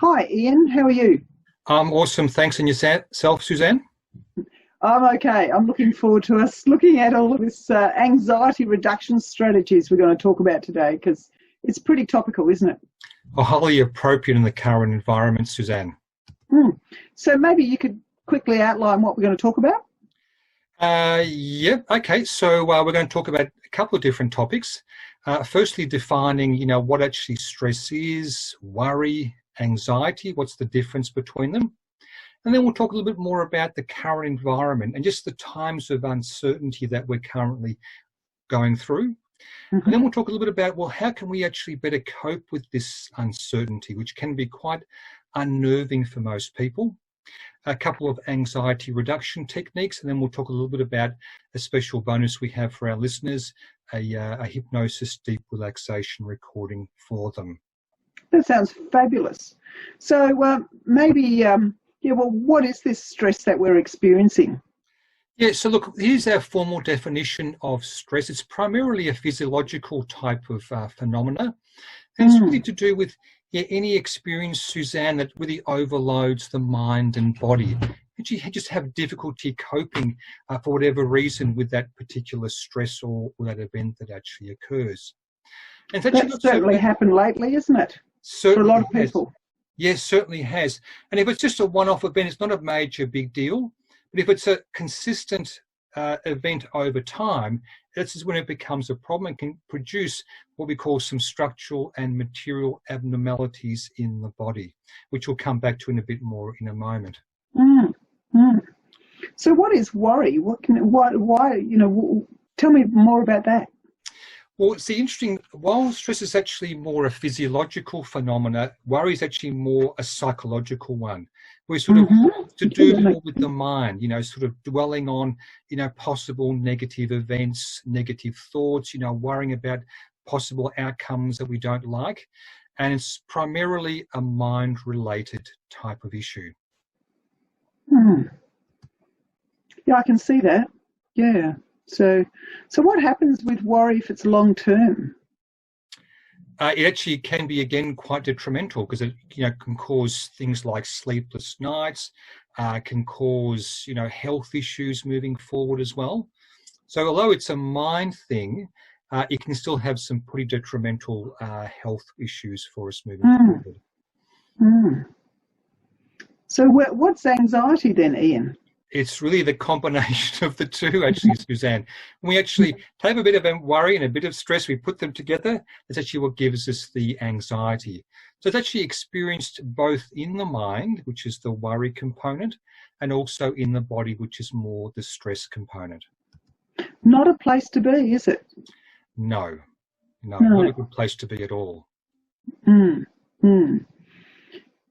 Hi, Ian. How are you? I'm awesome. Thanks. And yourself, Suzanne? I'm okay. I'm looking forward to us looking at all of this anxiety reduction strategies we're going to talk about today because it's pretty topical, isn't it? Highly appropriate in the current environment, Suzanne. Hmm. So maybe you could quickly outline what we're going to talk about? Yep. Okay. So we're going to talk about a couple of different topics. Firstly, defining, what actually stress is, worry, anxiety. What's the difference between them? And then we'll talk a little bit more about the current environment and just the times of uncertainty that we're currently going through. And then we'll talk a little bit about, well, how can we actually better cope with this uncertainty, which can be quite unnerving for most people. A couple of anxiety reduction techniques, and then we'll talk a little bit about a special bonus we have for our listeners, a hypnosis deep relaxation recording for them. That sounds fabulous. So what is this stress that we're experiencing? Yeah, so look, here's our formal definition of stress. It's primarily a physiological type of phenomena. And it's really to do with any experience, Suzanne, that really overloads the mind and body. And you just have difficulty coping for whatever reason with that particular stress or that event that actually occurs. And that's certainly happened lately, isn't it? For a lot of people. Yes, certainly has. And if it's just a one-off event, it's not a major big deal. But if it's a consistent event over time, this is when it becomes a problem and can produce what we call some structural and material abnormalities in the body, which we'll come back to in a bit more in a moment. So what is worry? Tell me more about that. Well, see, interesting, while stress is actually more a physiological phenomena, worry is actually more a psychological one. We're sort of to do more with the mind, sort of dwelling on, possible negative events, negative thoughts, worrying about possible outcomes that we don't like. And it's primarily a mind-related type of issue. Yeah, I can see that. Yeah. So what happens with worry if it's long term? It actually can be, again, quite detrimental because it can cause things like sleepless nights, can cause health issues moving forward as well. So although it's a mind thing, it can still have some pretty detrimental health issues for us moving forward. So what's anxiety then, Ian? It's really the combination of the two, actually, Suzanne. When we actually take a bit of worry and a bit of stress, we put them together, that's actually what gives us the anxiety. So it's actually experienced both in the mind, which is the worry component, and also in the body, which is more the stress component. Not a place to be, is it? No, not a good place to be at all.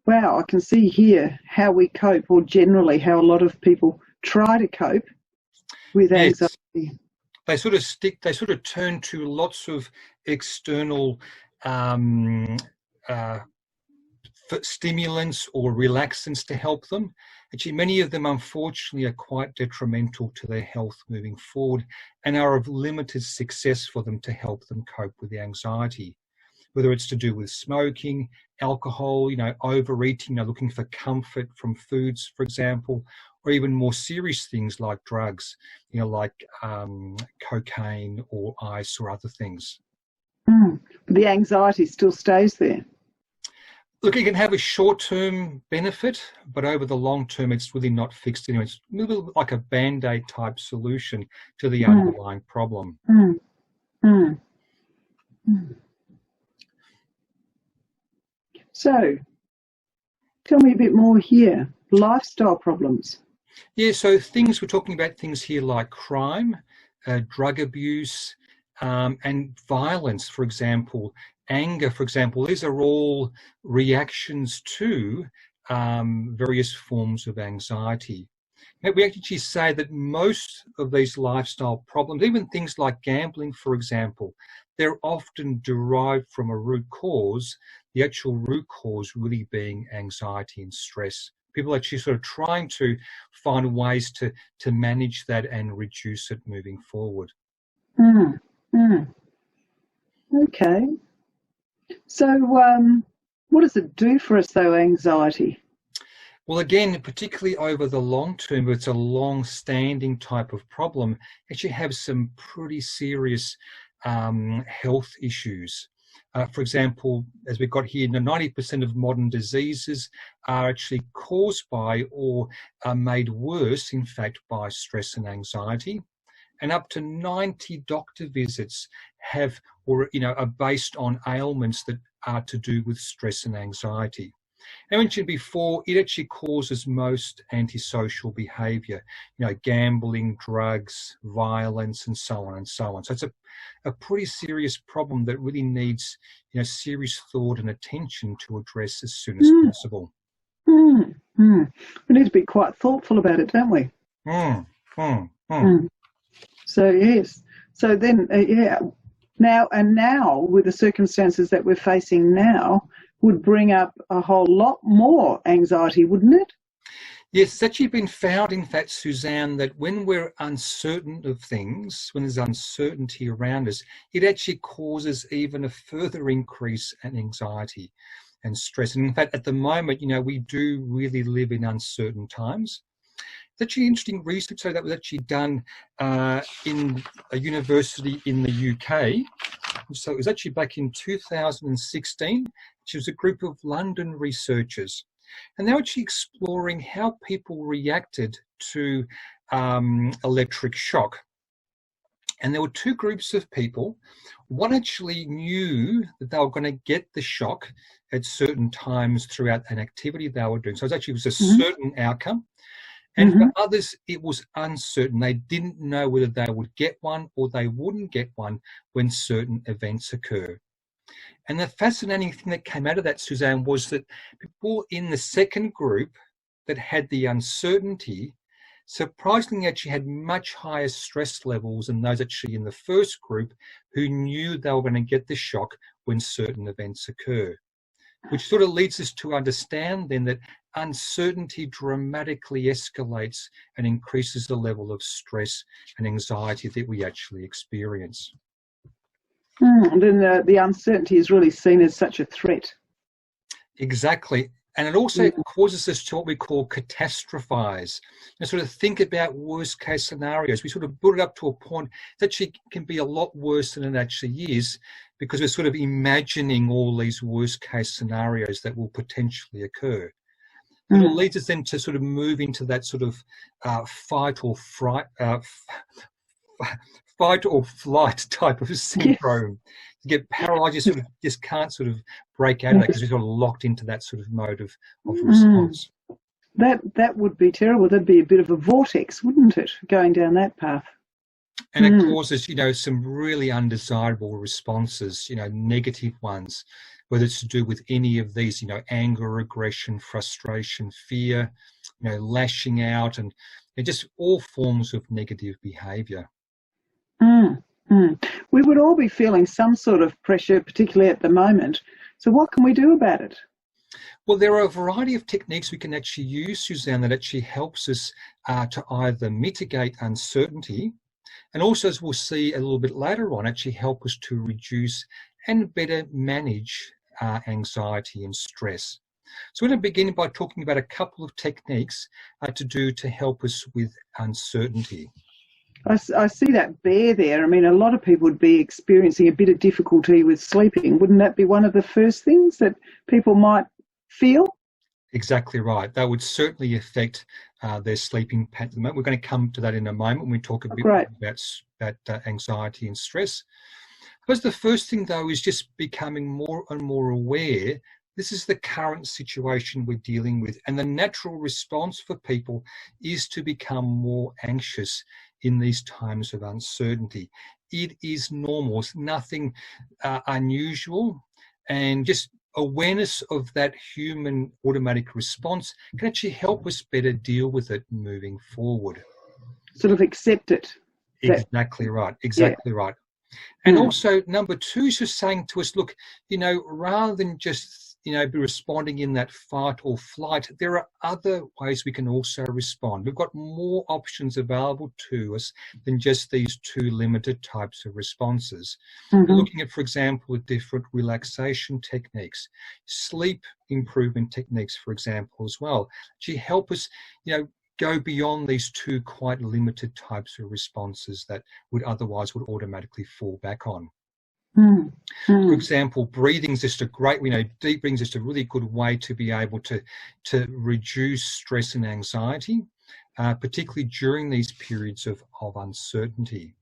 Wow, I can see here how we cope, or generally how a lot of people try to cope with anxiety. Yes. They sort of turn to lots of external stimulants or relaxants to help them. Actually, many of them, unfortunately, are quite detrimental to their health moving forward and are of limited success for them to help them cope with the anxiety. Whether it's to do with smoking, alcohol, overeating, looking for comfort from foods, for example, or even more serious things like drugs, like cocaine or ice or other things. But the anxiety still stays there. Look, it can have a short-term benefit, but over the long term, it's really not fixed anyway. It's a little bit like a Band-Aid type solution to the underlying problem. So, tell me a bit more here. Lifestyle problems. Yeah, so we're talking about things here like crime, drug abuse, and violence, for example, anger, for example. These are all reactions to various forms of anxiety. We actually say that most of these lifestyle problems, even things like gambling, for example, they're often derived from a root cause, the actual root cause really being anxiety and stress. People are actually sort of trying to find ways to manage that and reduce it moving forward. Okay. So What does it do for us, though, anxiety? Well, again, particularly over the long term, if it's a long-standing type of problem, actually have some pretty serious health issues. For example, as we've got here, 90% of modern diseases are actually caused by or are made worse, in fact, by stress and anxiety. And up to 90 doctor visits have or are based on ailments that are to do with stress and anxiety. I mentioned before, it actually causes most antisocial behaviour, gambling, drugs, violence, and so on and so on. So it's a pretty serious problem that really needs, serious thought and attention to address as soon as possible. We need to be quite thoughtful about it, don't we? So, yes. So then, Now, with the circumstances that we're facing now, would bring up a whole lot more anxiety, wouldn't it? Yes, it's actually been found, in fact, Suzanne, that when we're uncertain of things, when there's uncertainty around us, it actually causes even a further increase in anxiety and stress. And in fact, at the moment, we do really live in uncertain times. It's actually interesting research that was actually done in a university in the UK. So it was actually back in 2016, which was a group of London researchers. And they were actually exploring how people reacted to electric shock. And there were two groups of people. One actually knew that they were going to get the shock at certain times throughout an activity they were doing. So it was a certain outcome. And for others, it was uncertain. They didn't know whether they would get one or they wouldn't get one when certain events occur. And the fascinating thing that came out of that, Suzanne, was that people in the second group that had the uncertainty surprisingly actually had much higher stress levels than those actually in the first group who knew they were going to get the shock when certain events occur. Which sort of leads us to understand then that uncertainty dramatically escalates and increases the level of stress and anxiety that we actually experience. And then the uncertainty is really seen as such a threat. Exactly. And it also causes us to what we call catastrophize, sort of think about worst case scenarios. We sort of build it up to a point that actually can be a lot worse than it actually is, because we're sort of imagining all these worst case scenarios that will potentially occur. And it leads us then to sort of move into that sort of fight or flight type of syndrome. You get paralyzed, you sort of just can't sort of break out of that because you're sort of locked into that sort of mode of response. That would be terrible. That'd be a bit of a vortex, wouldn't it, going down that path? And it causes, some really undesirable responses, negative ones, whether it's to do with any of these, anger, aggression, frustration, fear, lashing out, and just all forms of negative behaviour. We would all be feeling some sort of pressure, particularly at the moment. So what can we do about it? Well, there are a variety of techniques we can actually use, Suzanne, that actually helps us to either mitigate uncertainty and also, as we'll see a little bit later on, actually help us to reduce and better manage anxiety and stress. So we're going to begin by talking about a couple of techniques to help us with uncertainty. I see that bear there. I mean, a lot of people would be experiencing a bit of difficulty with sleeping. Wouldn't that be one of the first things that people might feel? Exactly right. That would certainly affect their sleeping pattern. We're going to come to that in a moment when we talk a bit more about anxiety and stress. I suppose the first thing, though, is just becoming more and more aware this is the current situation we're dealing with. And the natural response for people is to become more anxious in these times of uncertainty. It is normal. It's nothing unusual. And just awareness of that human automatic response can actually help us better deal with it moving forward. Sort of accept it. Exactly right. Exactly right. And also, number two is just saying to us, look, rather than just be responding in that fight or flight, there are other ways we can also respond. We've got more options available to us than just these two limited types of responses. We're looking at, for example, different relaxation techniques, sleep improvement techniques, for example, as well. Actually help us, go beyond these two quite limited types of responses that would automatically fall back on. For example, breathing is just a great, deep breathing is just a really good way to be able to reduce stress and anxiety, particularly during these periods of uncertainty.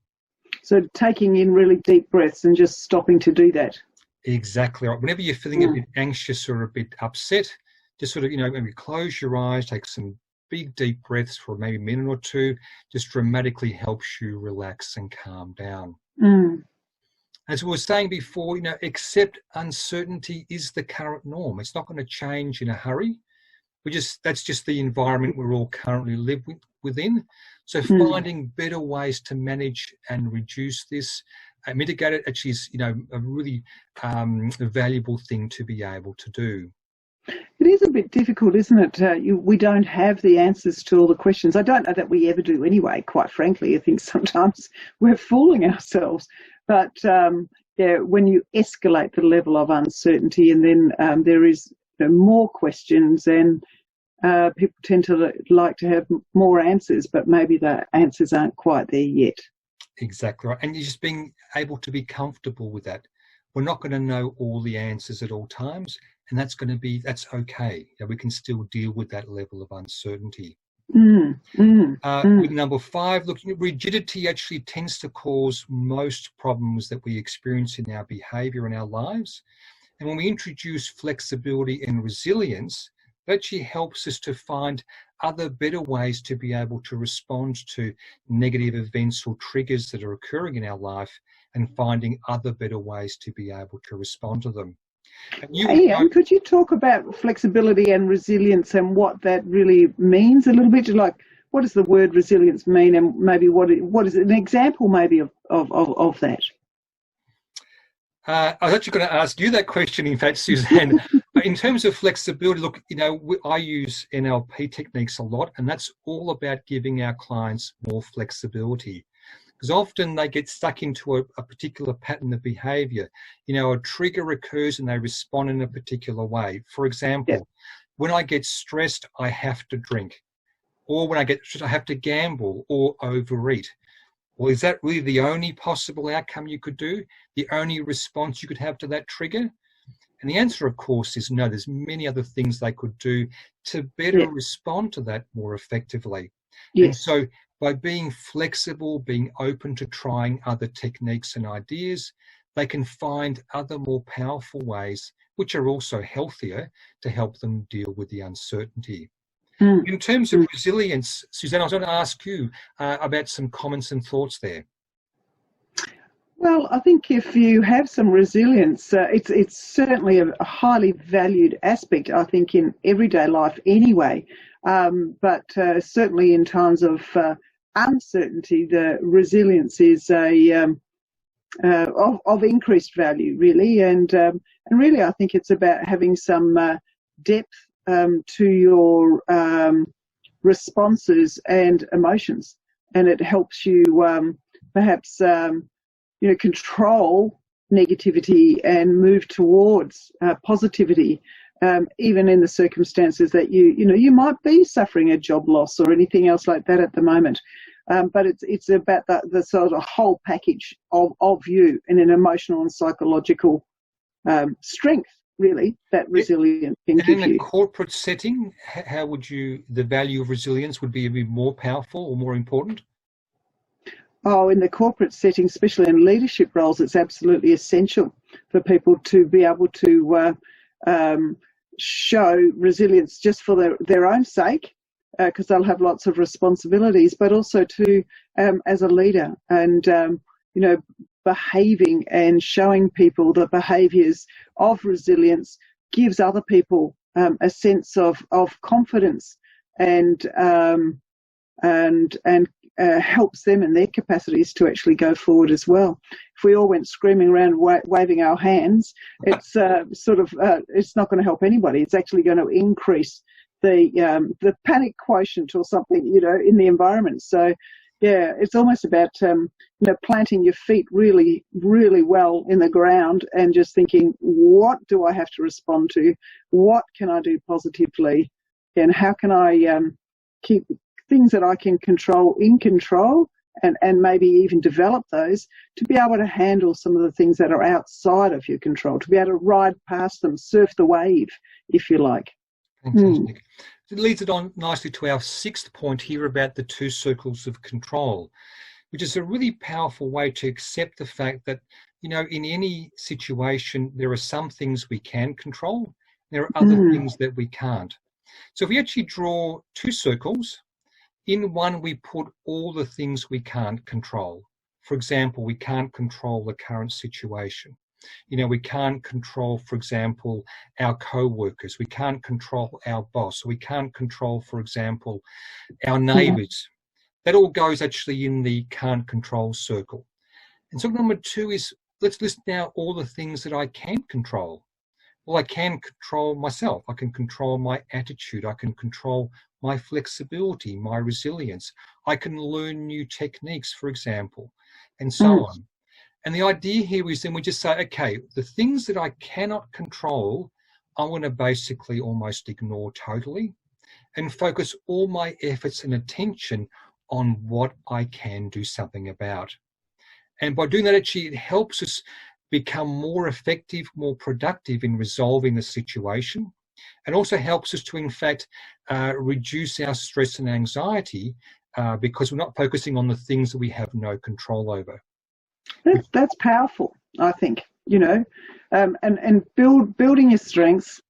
So taking in really deep breaths and just stopping to do that. Exactly right. Whenever you're feeling a bit anxious or a bit upset, just sort of, maybe close your eyes, take some big deep breaths for maybe a minute or two, just dramatically helps you relax and calm down. As we were saying before, accept uncertainty is the current norm. It's not going to change in a hurry. That's just the environment we're all currently living within. So finding better ways to manage and reduce this, mitigate it, actually is, a really valuable thing to be able to do. It is a bit difficult, isn't it? We don't have the answers to all the questions. I don't know that we ever do anyway, quite frankly. I think sometimes we're fooling ourselves. But when you escalate the level of uncertainty and then there is more questions, and people tend to like to have more answers, but maybe the answers aren't quite there yet. Exactly right. And you're just being able to be comfortable with that. We're not going to know all the answers at all times, and that's okay. We can still deal with that level of uncertainty. With number 5, looking at rigidity actually tends to cause most problems that we experience in our behavior in our lives. And when we introduce flexibility and resilience, that actually helps us to find other better ways to be able to respond to negative events or triggers that are occurring in our life, and finding other better ways to be able to respond to them. Ian, could you talk about flexibility and resilience and what that really means a little bit? Like, what does the word resilience mean, and maybe what is an example maybe of that? I was actually going to ask you that question, in fact, Suzanne. In terms of flexibility, look, I use NLP techniques a lot, and that's all about giving our clients more flexibility. Because often they get stuck into a particular pattern of behavior. A trigger occurs and they respond in a particular way. For example, when I get stressed, I have to drink. Or when I get stressed, I have to gamble or overeat. Well, is that really the only possible outcome you could do? The only response you could have to that trigger? And the answer, of course, is no. There's many other things they could do to better respond to that more effectively. And so by being flexible, being open to trying other techniques and ideas, they can find other more powerful ways, which are also healthier, to help them deal with the uncertainty. In terms of resilience, Suzanne, I was going to ask you about some comments and thoughts there. Well, I think if you have some resilience, it's certainly a highly valued aspect, I think, in everyday life anyway. But certainly in times of uncertainty, the resilience is of increased value, really. And really, I think it's about having some depth to your responses and emotions, and it helps you perhaps control negativity and move towards positivity, even in the circumstances that you might be suffering a job loss or anything else like that at the moment. But it's about the sort of whole package of you in an emotional and psychological strength, really, that resilience can give you. And in a corporate setting, how would the value of resilience would be more powerful or more important? Oh, in the corporate setting, especially in leadership roles, it's absolutely essential for people to be able to show resilience just for their own sake, because they'll have lots of responsibilities, but also to as a leader, and behaving and showing people the behaviours of resilience gives other people a sense of confidence and helps them in their capacities to actually go forward as well. If we all went screaming around waving our hands, it's it's not going to help anybody. It's actually going to increase the panic quotient or something, in the environment. So, yeah, it's almost about planting your feet really, really well in the ground and just thinking, what do I have to respond to? What can I do positively? And how can I keep things that I can control in control, and maybe even develop those to be able to handle some of the things that are outside of your control, to be able to ride past them, surf the wave, if you like. Fantastic. It leads it on nicely to our sixth point here about the two circles of control, which is a really powerful way to accept the fact that, in any situation, there are some things we can control, there are other things that we can't. So if we actually draw two circles, in one we put all the things we can't control. For example, we can't control the current situation. We can't control, for example, our co-workers. We can't control our boss. We can't control, for example, our neighbours. That all goes actually in the can't control circle. And so number two is, let's list now all the things that I can control. Well, I can control myself. I can control my attitude. I can control my flexibility, my resilience. I can learn new techniques, for example, and so on. And the idea here is then we just say, okay, the things that I cannot control, I want to basically almost ignore totally and focus all my efforts and attention on what I can do something about. And by doing that, actually, it helps us become more effective, more productive in resolving the situation, and also helps us to, in fact, reduce our stress and anxiety because we're not focusing on the things that we have no control over. That's powerful, I think, and building your strengths.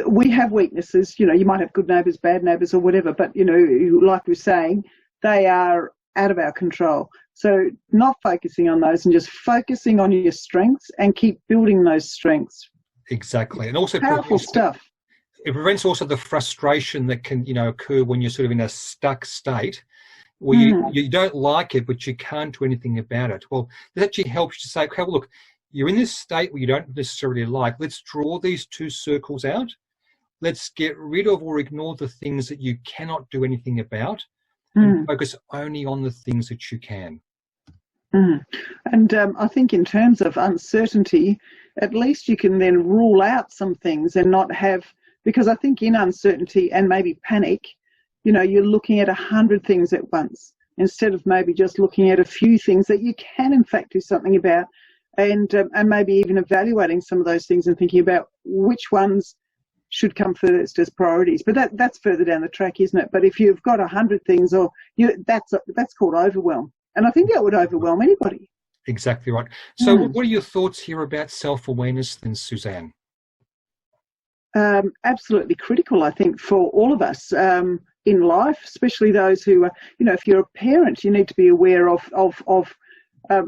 We have weaknesses, you might have good neighbours, bad neighbours or whatever, but, like we're saying, they are out of our control. So not focusing on those and just focusing on your strengths and keep building those strengths. Exactly. And also powerful stuff. It prevents also the frustration that can, occur when you're sort of in a stuck state where you don't like it, but you can't do anything about it. Well, that actually helps you to say, okay, well, look, you're in this state where you don't necessarily like. Let's draw these two circles out. Let's get rid of or ignore the things that you cannot do anything about and focus only on the things that you can. And I think in terms of uncertainty, at least you can then rule out some things and not have, because I think in uncertainty and maybe panic, you're looking at 100 things at once instead of maybe just looking at a few things that you can in fact do something about, and maybe even evaluating some of those things and thinking about which ones should come first as priorities. But that's further down the track, isn't it? But if you've got 100 things, that's called overwhelm. And I think that would overwhelm anybody. Exactly right. So what are your thoughts here about self-awareness then, Suzanne? Absolutely critical, I think, for all of us in life, especially those who are, if you're a parent, you need to be aware of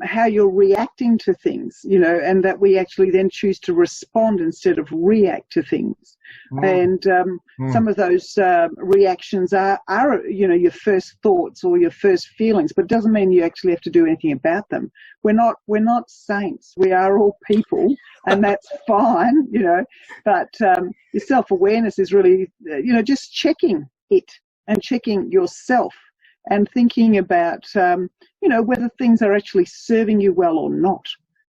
how you're reacting to things, and that we actually then choose to respond instead of react to things. And some of those reactions are your first thoughts or your first feelings, but it doesn't mean you actually have to do anything about them. We're not saints. We are all people, and that's fine, but your self-awareness is really, just checking it and checking yourself and thinking about, whether things are actually serving you well or not.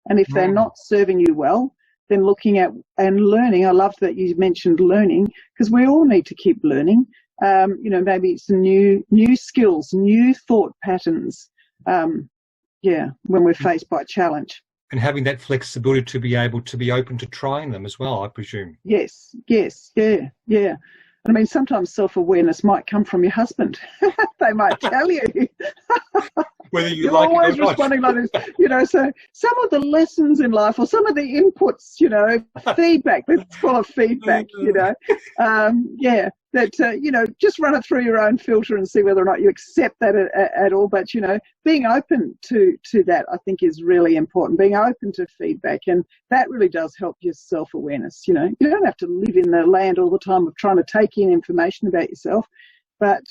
And if they're not serving you well, then looking at and learning. I love that you mentioned learning, because we all need to keep learning. Maybe some new skills, new thought patterns, when we're faced by a challenge. And having that flexibility to be able to be open to trying them as well, I presume. Yes, yeah. I mean, sometimes self-awareness might come from your husband. They might tell you. Whether you You're like always it or not. responding like this. So some of the lessons in life, or some of the inputs, feedback, let's call it feedback, just run it through your own filter and see whether or not you accept that at all. But, being open to that, I think, is really important, being open to feedback. And that really does help your self-awareness. You don't have to live in the land all the time of trying to take in information about yourself, but,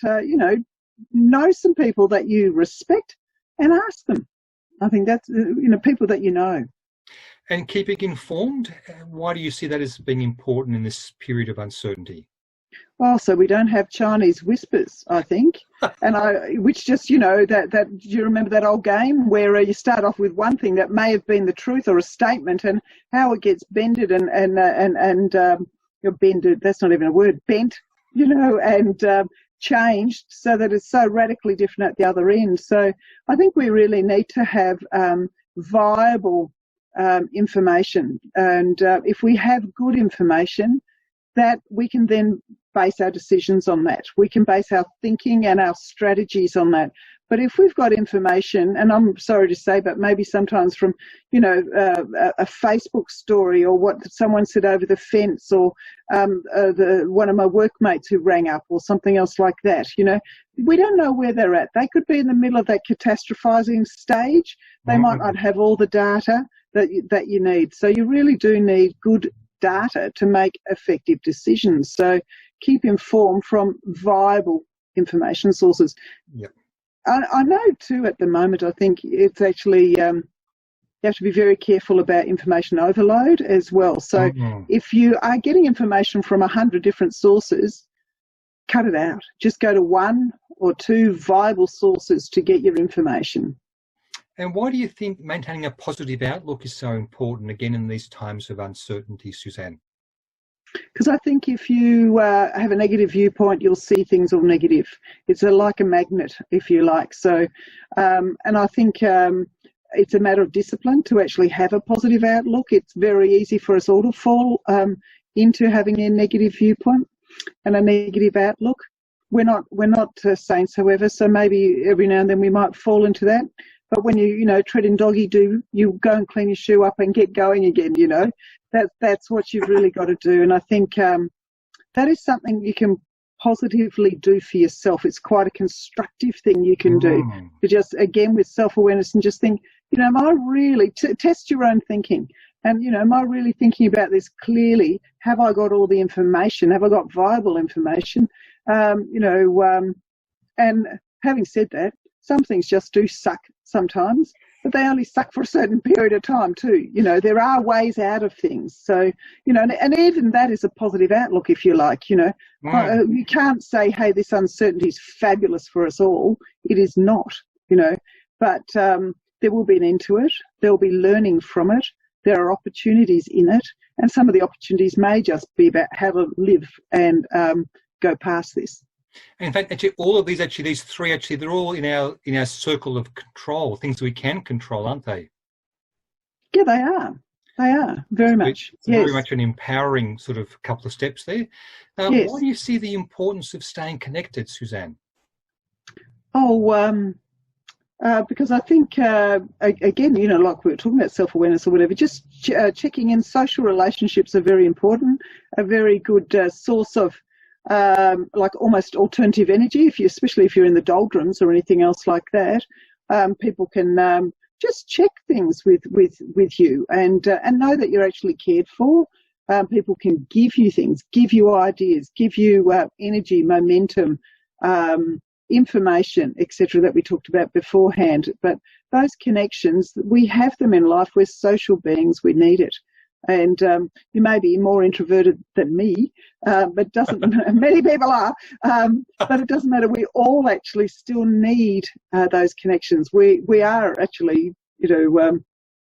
know some people that you respect and ask them. I think that's, people that you know. And keeping informed, why do you see that as being important in this period of uncertainty? Well, so we don't have Chinese whispers, I think, which just, that do you remember that old game where you start off with one thing that may have been the truth or a statement, and how it gets bended and bended, that's not even a word, bent, and changed so that it's so radically different at the other end. So I think we really need to have viable information, and if we have good information, that we can then base our decisions on that. We can base our thinking and our strategies on that. But if we've got information, and I'm sorry to say, but maybe sometimes from, a Facebook story or what someone said over the fence, or one of my workmates who rang up, or something else like that, we don't know where they're at. They could be in the middle of that catastrophizing stage. They might not have all the data that you need. So you really do need good data to make effective decisions. So keep informed from viable information sources. Yep. I know too at the moment, I think it's actually, you have to be very careful about information overload as well. So if you are getting information from 100 different sources, cut it out. Just go to one or two viable sources to get your information. And why do you think maintaining a positive outlook is so important, again, in these times of uncertainty, Suzanne? Because I think if you have a negative viewpoint, you'll see things all negative. It's like a magnet, if you like. So, and I think it's a matter of discipline to actually have a positive outlook. It's very easy for us all to fall into having a negative viewpoint and a negative outlook. We're not saints, however, so maybe every now and then we might fall into that. But when you tread in doggy do, you go and clean your shoe up and get going again, That's what you've really got to do. And I think that is something you can positively do for yourself. It's quite a constructive thing you can do. To just, again, with self-awareness, and just think, am I really, test your own thinking. And, am I really thinking about this clearly? Have I got all the information? Have I got viable information? And having said that, some things just do suck sometimes, but they only suck for a certain period of time too. There are ways out of things. So, and even that is a positive outlook, if you like, You can't say, hey, this uncertainty is fabulous for us all. It is not, but there will be an end to it. There will be learning from it. There are opportunities in it. And some of the opportunities may just be about how to live and go past this. And in fact, actually, all of these three, they're all in our circle of control, things we can control, aren't they? Yeah, they are. They are, very much. It's very much an empowering sort of couple of steps there. Yes. Why do you see the importance of staying connected, Suzanne? Because I think, again, like we were talking about self-awareness or whatever, just checking in. Social relationships are very important, a very good source of like almost alternative energy, especially if you're in the doldrums or anything else like that. People can just check things with you and know that you're actually cared for. People can give you things, give you ideas, give you energy, momentum, information, etc., that we talked about beforehand. But those connections, we have them in life. We're social beings. We need it. And you may be more introverted than me, but doesn't many people are. But it doesn't matter. We all actually still need those connections. We are actually,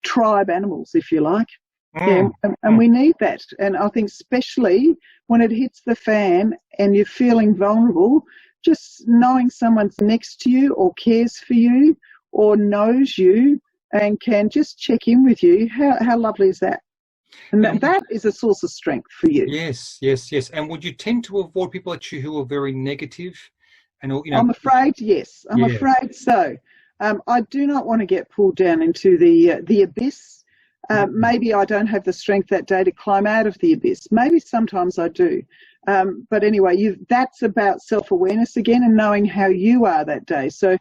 tribe animals, if you like, and we need that. And I think especially when it hits the fan and you're feeling vulnerable, just knowing someone's next to you or cares for you or knows you and can just check in with you. How lovely is that? And that is a source of strength for you. Yes. And would you tend to avoid people who are very negative? And I'm afraid, yes. I'm afraid so. I do not want to get pulled down into the abyss. Maybe I don't have the strength that day to climb out of the abyss. Maybe sometimes I do. But anyway, that's about self-awareness again and knowing how you are that day. So,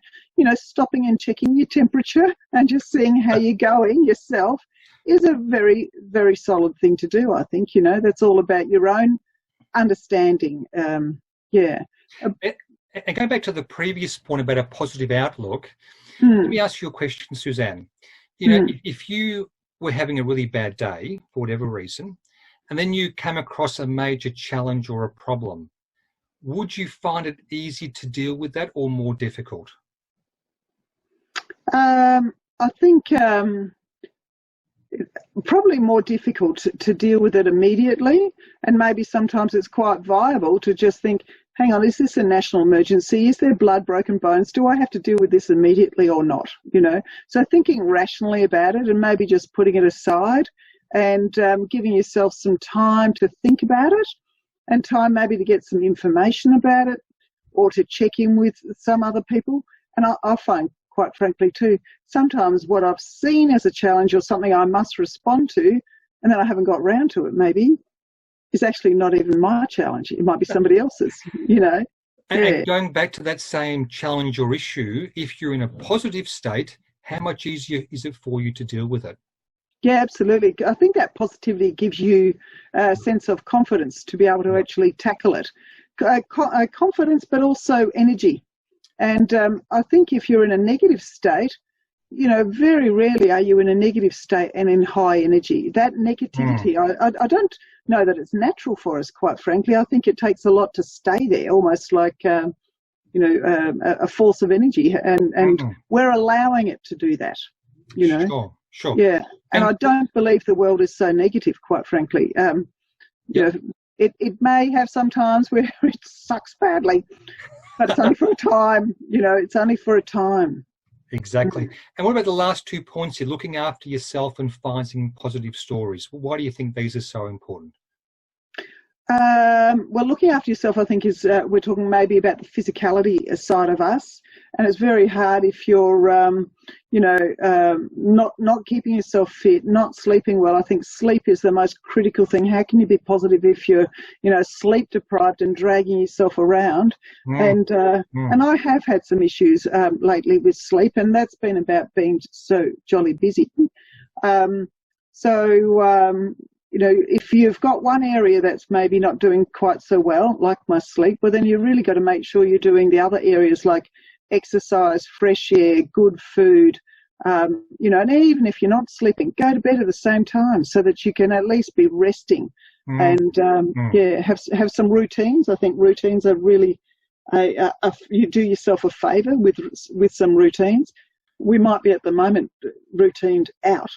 stopping and checking your temperature and just seeing how you're going yourself is a very, very solid thing to do, I think. That's all about your own understanding. And going back to the previous point about a positive outlook, let Mm, me ask you a question, Suzanne. You know, mm. if you were having a really bad day for whatever reason, and then you came across a major challenge or a problem, would you find it easy to deal with that or more difficult? I think probably more difficult to deal with it immediately, and maybe sometimes it's quite viable to just think, hang on, is this a national emergency? Is there blood, broken bones? Do I have to deal with this immediately or not? You know, so thinking rationally about it and maybe just putting it aside and giving yourself some time to think about it and time maybe to get some information about it or to check in with some other people. And I find, quite frankly, too, sometimes what I've seen as a challenge or something I must respond to, and then I haven't got round to it maybe, is actually not even my challenge. It might be somebody else's, you know. Yeah. And going back to that same challenge or issue, if you're in a positive state, how much easier is it for you to deal with it? Yeah, absolutely. I think that positivity gives you a sense of confidence to be able to actually tackle it. Confidence, but also energy. And I think if you're in a negative state, you know, very rarely are you in a negative state and in high energy. That negativity, I don't know that it's natural for us, quite frankly. I think it takes a lot to stay there, almost like, a force of energy. And we're allowing it to do that, you know. Sure, sure. Yeah. And And I don't believe the world is so negative, quite frankly. You know, it may have some times where it sucks badly, but it's only for a time, you know, it's only for a time. exactly. And what about the last 2 points here, looking after yourself and finding positive stories? Why do you think these are so important? Well, looking after yourself, I think, is we're talking maybe about the physicality side of us, and it's very hard if you're, not keeping yourself fit, not sleeping well. I think sleep is the most critical thing. How can you be positive if you're, sleep deprived and dragging yourself around? Mm, And mm. I have had some issues lately with sleep, and that's been about being so jolly busy. Um, if you've got one area that's maybe not doing quite so well, like my sleep, well, then you really got to make sure you're doing the other areas like exercise, fresh air, good food, and even if you're not sleeping, go to bed at the same time so that you can at least be resting Mm, and, mm. have some routines. I think routines are really, you do yourself a favour with some routines. We might be at the moment routined out.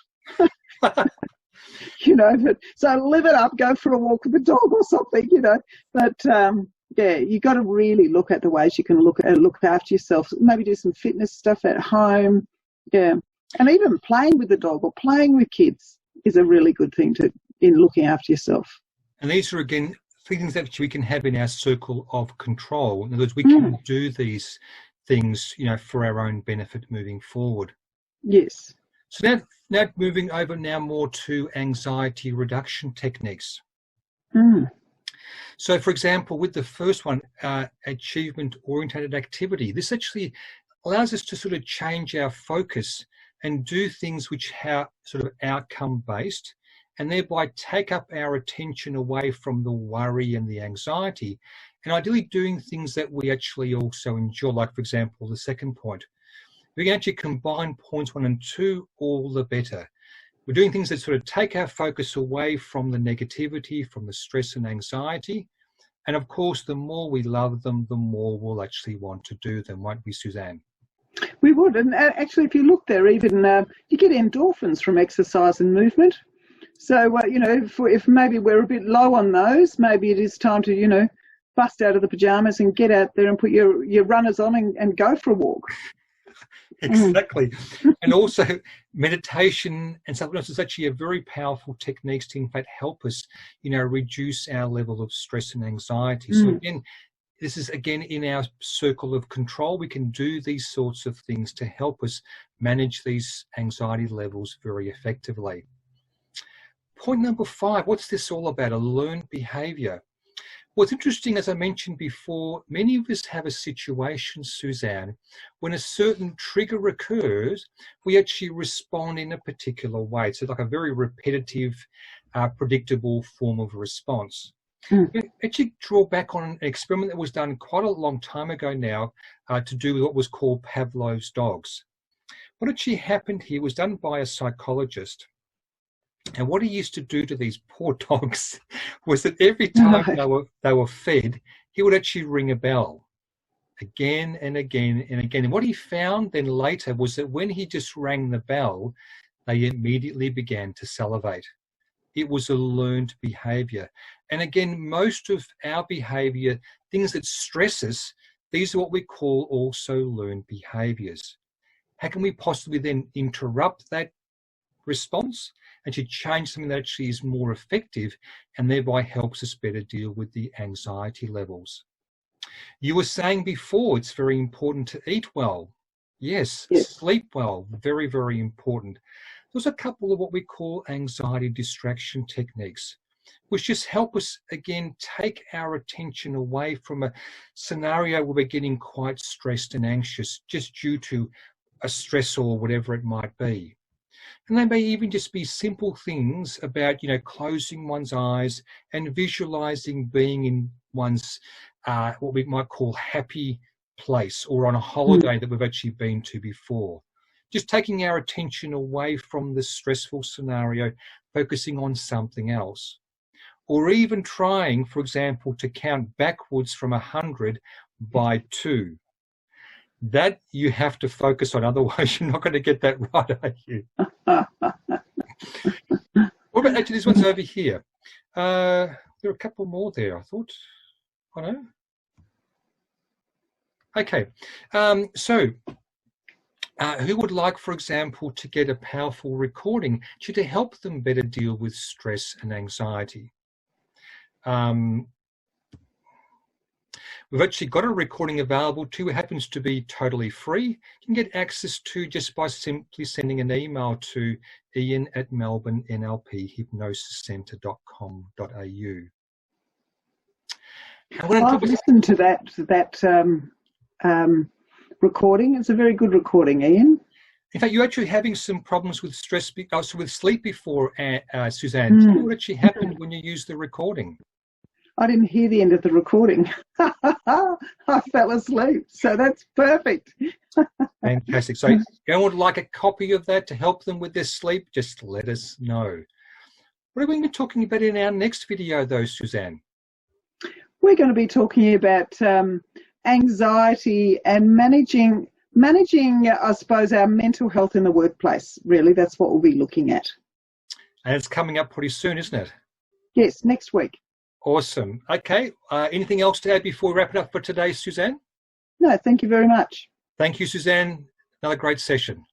But so live it up, go for a walk with the dog or something, But you got to really look at the ways you can look after yourself. Maybe do some fitness stuff at home, and even playing with the dog or playing with kids is a really good thing in looking after yourself. And these are, again, things that we can have in our circle of control. In other words, we can do these things, for our own benefit moving forward. Yes. So now moving over now more to anxiety reduction techniques. Mm. So, for example, with the first one, achievement-oriented activity, this actually allows us to sort of change our focus and do things which are sort of outcome-based, and thereby take up our attention away from the worry and the anxiety, and ideally doing things that we actually also enjoy, like, for example, the second point. We can actually combine points 1 and 2, all the better. We're doing things that sort of take our focus away from the negativity, from the stress and anxiety. And of course, the more we love them, the more we'll actually want to do them, won't we, Suzanne? We would. And actually, if you look there, even you get endorphins from exercise and movement. So, if maybe we're a bit low on those, maybe it is time to, bust out of the pajamas and get out there and put your runners on and go for a walk. Exactly. And also meditation and something else is actually a very powerful techniques to in fact help us, reduce our level of stress and anxiety. So again, this is again in our circle of control. We can do these sorts of things to help us manage these anxiety levels very effectively. Point number 5, what's this all about? A learned behavior. What's interesting, as I mentioned before, many of us have a situation, Suzanne, when a certain trigger occurs, we actually respond in a particular way. So like a very repetitive, predictable form of response. Mm. Actually draw back on an experiment that was done quite a long time ago now to do with what was called Pavlov's dogs. What actually happened here was done by a psychologist. And what he used to do to these poor dogs was that every time they were fed, he would actually ring a bell again and again and again. And what he found then later was that when he just rang the bell, they immediately began to salivate. It was a learned behavior. And again, most of our behavior, things that stress us, these are what we call also learned behaviors. How can we possibly then interrupt that response and to change something that actually is more effective and thereby helps us better deal with the anxiety levels? You were saying before it's very important to eat well. Yes. Sleep well, very, very important. There's a couple of what we call anxiety distraction techniques, which just help us, again, take our attention away from a scenario where we're getting quite stressed and anxious just due to a stressor or whatever it might be. And they may even just be simple things about, closing one's eyes and visualizing being in one's, what we might call happy place, or on a holiday that we've actually been to before. Just taking our attention away from the stressful scenario, focusing on something else. Or even trying, for example, to count backwards from 100 by 2. That you have to focus on, otherwise you're not going to get that right, are you? What about, actually, this one's over here. There are a couple more there, I thought. I know. Okay. Who would like, for example, to get a powerful recording to help them better deal with stress and anxiety? We've actually got a recording available too. It happens to be totally free. You can get access to just by simply sending an email to ian@melbournenlphypnosiscentre.com.au. I've listened to that recording. It's a very good recording, Ian. In fact, you're actually having some problems with with sleep before, Suzanne. Tell me what actually happened when you used the recording. I didn't hear the end of the recording. I fell asleep. So that's perfect. Fantastic. So if anyone would like a copy of that to help them with their sleep, just let us know. What are we going to be talking about in our next video, though, Suzanne? We're going to be talking about anxiety and managing, I suppose, our mental health in the workplace. Really, that's what we'll be looking at. And it's coming up pretty soon, isn't it? Yes, next week. Awesome. Okay. Anything else to add before we wrap it up for today, Suzanne? No, thank you very much. Thank you, Suzanne. Another great session.